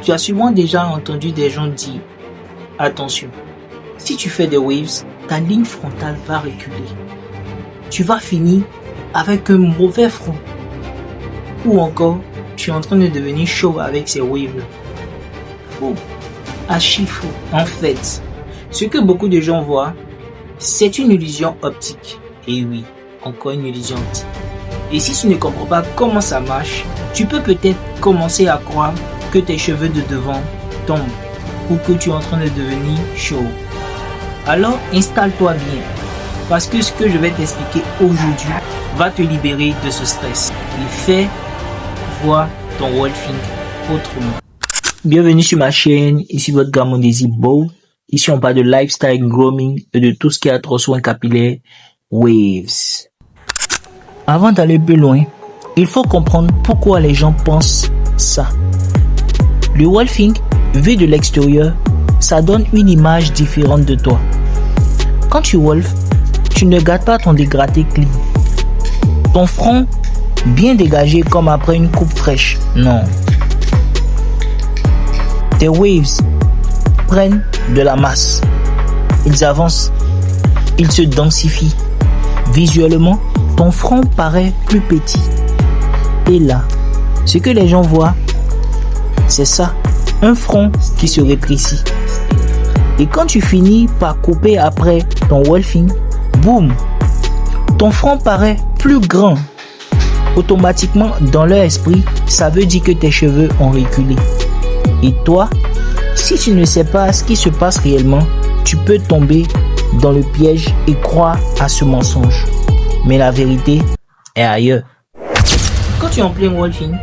Tu as sûrement déjà entendu des gens dire, attention, si tu fais des waves, ta ligne frontale va reculer. Tu vas finir avec un mauvais front. Ou encore, tu es en train de devenir chauve avec ces waves-là. Faux. Archi faux. En fait, ce que beaucoup de gens voient, c'est une illusion optique. Et oui, encore une illusion optique. Et si tu ne comprends pas comment ça marche, tu peux peut-être commencer à croire que tes cheveux de devant tombent ou que tu es en train de devenir chauve. Alors installe-toi bien, parce que ce que je vais t'expliquer aujourd'hui va te libérer de ce stress et faire voir ton wolfing autrement. Bienvenue sur ma chaîne, ici votre gars Mondesi Beau. Ici on parle de lifestyle grooming et de tout ce qui a trop soin capillaire, waves. Avant d'aller plus loin, il faut comprendre pourquoi les gens pensent ça. Le wolfing, vu de l'extérieur, ça donne une image différente de toi. Quand tu wolfes, tu ne gardes pas ton dégradé clean. Ton front bien dégagé comme après une coupe fraîche. Non. Tes waves prennent de la masse. Ils avancent. Ils se densifient. Visuellement, ton front paraît plus petit. Et là, ce que les gens voient, c'est ça. Un front qui se rétrécit. Et quand tu finis par couper après ton wolfing, boum, ton front paraît plus grand. Automatiquement, dans leur esprit, ça veut dire que tes cheveux ont reculé. Et toi, si tu ne sais pas ce qui se passe réellement, tu peux tomber dans le piège et croire à ce mensonge. Mais la vérité est ailleurs. Quand tu es en plein wolfing,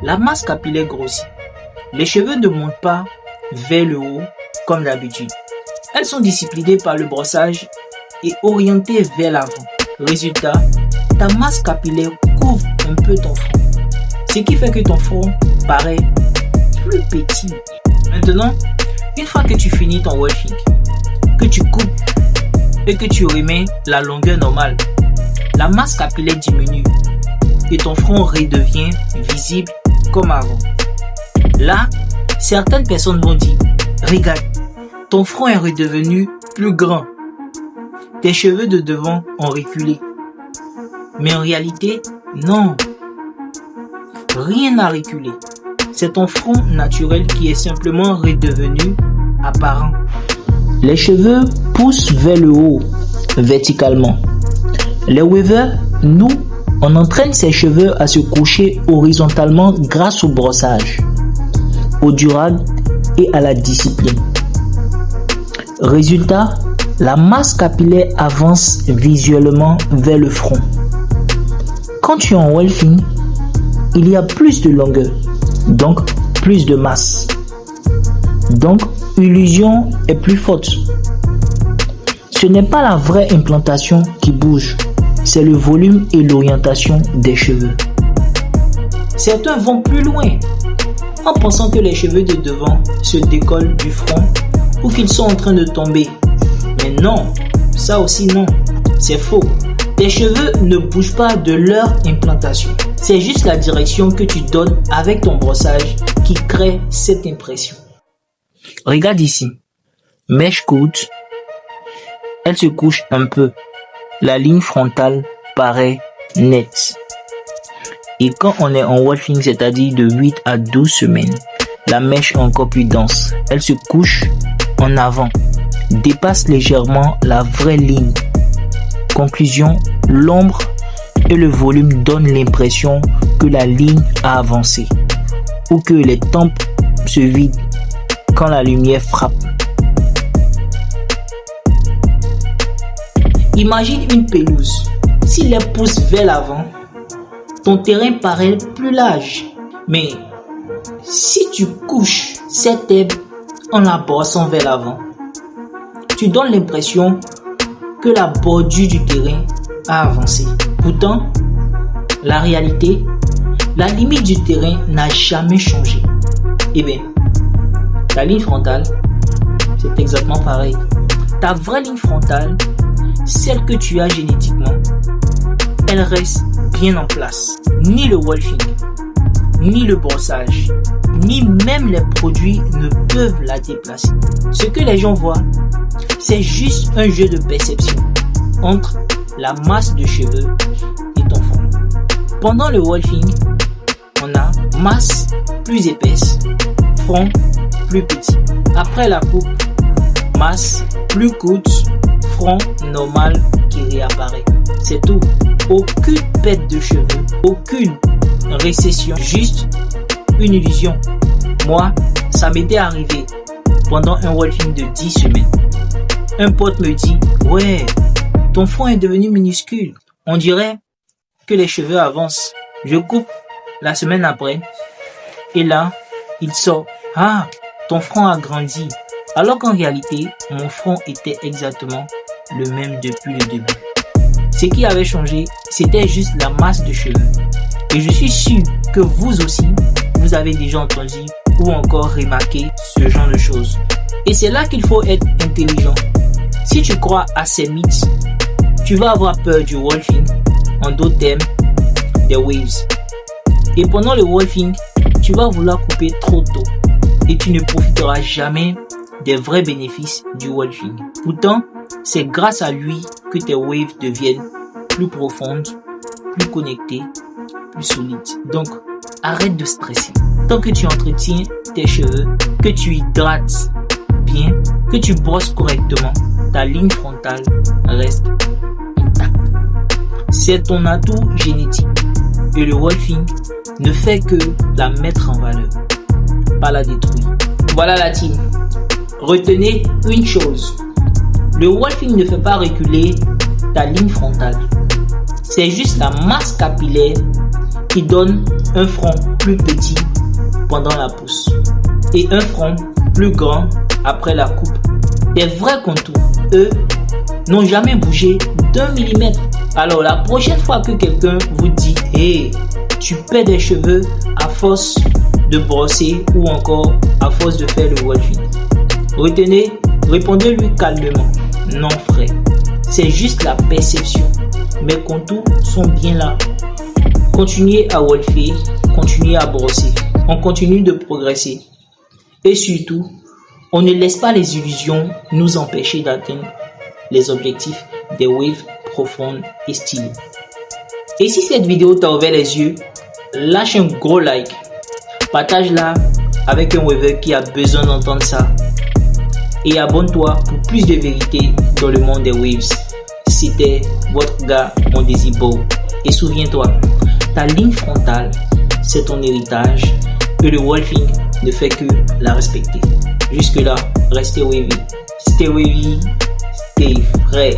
la masse capillaire grossit. Les cheveux ne montent pas vers le haut comme d'habitude. Elles sont disciplinées par le brossage et orientées vers l'avant. Résultat, ta masse capillaire couvre un peu ton front. Ce qui fait que ton front paraît plus petit. Maintenant, une fois que tu finis ton wolfing, que tu coupes et que tu remets la longueur normale, la masse capillaire diminue et ton front redevient visible comme avant. Là, certaines personnes vont dire, regarde, ton front est redevenu plus grand. Tes cheveux de devant ont reculé. Mais en réalité, non. Rien n'a reculé. C'est ton front naturel qui est simplement redevenu apparent. Les cheveux poussent vers le haut, verticalement. Les wavers, nous, on entraîne ces cheveux à se coucher horizontalement grâce au brossage, au durable et à la discipline. Résultat, la masse capillaire avance visuellement vers le front. Quand tu es en wolfing, il y a plus de longueur, donc plus de masse. Donc, l'illusion est plus forte. Ce n'est pas la vraie implantation qui bouge, c'est le volume et l'orientation des cheveux. Certains vont plus loin en pensant que les cheveux de devant se décollent du front ou qu'ils sont en train de tomber. Mais non, ça aussi non, c'est faux. Tes cheveux ne bougent pas de leur implantation. C'est juste la direction que tu donnes avec ton brossage qui crée cette impression. Regarde ici, mèche courte, elle se couche un peu. La ligne frontale paraît nette. Et quand on est en wolfing, c'est-à-dire de 8 à 12 semaines, la mèche est encore plus dense. Elle se couche en avant, dépasse légèrement la vraie ligne. Conclusion, l'ombre et le volume donnent l'impression que la ligne a avancé ou que les tempes se vident quand la lumière frappe. Imagine une pelouse. Si elle pousse vers l'avant, ton terrain paraît plus large. Mais si tu couches cette herbe en la brossant vers l'avant, tu donnes l'impression que la bordure du terrain a avancé. Pourtant, la réalité, la limite du terrain n'a jamais changé. Eh bien, ta ligne frontale, c'est exactement pareil. Ta vraie ligne frontale, celle que tu as génétiquement, elle reste bien en place. Ni le wolfing, ni le brossage, ni même les produits ne peuvent la déplacer. Ce que les gens voient, c'est juste un jeu de perception entre la masse de cheveux et ton front. Pendant le wolfing, on a masse plus épaisse, front plus petit. Après la coupe, masse plus courte, front normal qui réapparaît. C'est tout. Aucune perte de cheveux, aucune récession, juste une illusion. Moi, ça m'était arrivé pendant un wolfing de 10 semaines. Un pote me dit, ouais, ton front est devenu minuscule. On dirait que les cheveux avancent. Je coupe la semaine après et là, il sort, ah, ton front a grandi. Alors qu'en réalité, mon front était exactement le même depuis le début. Ce qui avait changé, c'était juste la masse de cheveux. Et je suis sûr que vous aussi, vous avez déjà entendu ou encore remarqué ce genre de choses. Et c'est là qu'il faut être intelligent. Si tu crois à ces mythes, tu vas avoir peur du wolfing, en d'autres termes, des waves. Et pendant le wolfing, tu vas vouloir couper trop tôt et tu ne profiteras jamais des vrais bénéfices du wolfing. Pourtant, c'est grâce à lui que tes waves deviennent plus profondes, plus connectées, plus solides. Donc, arrête de stresser. Tant que tu entretiens tes cheveux, que tu hydrates bien, que tu brosses correctement, ta ligne frontale reste intacte. C'est ton atout génétique et le wolfing ne fait que la mettre en valeur, pas la détruire. Voilà la team. Retenez une chose. Le wolfing ne fait pas reculer ta ligne frontale. C'est juste la masse capillaire qui donne un front plus petit pendant la pousse et un front plus grand après la coupe. Tes vrais contours, eux, n'ont jamais bougé d'1 millimètre. Alors la prochaine fois que quelqu'un vous dit « Hey, tu perds des cheveux à force de brosser ou encore à force de faire le wolfing », retenez, répondez-lui calmement. Non frère, c'est juste la perception. Mes contours sont bien là. Continuez à wolfer, continuez à brosser. On continue de progresser. Et surtout, on ne laisse pas les illusions nous empêcher d'atteindre les objectifs des waves profondes et stylées. Et si cette vidéo t'a ouvert les yeux, lâche un gros like. Partage-la avec un waver qui a besoin d'entendre ça. Et abonne-toi pour plus de vérité dans le monde des waves. C'était votre gars Mondesibo. Et souviens-toi, ta ligne frontale, c'est ton héritage et le wolfing ne fait que la respecter. Jusque là, restez wavy. Stay wavy, stay frais.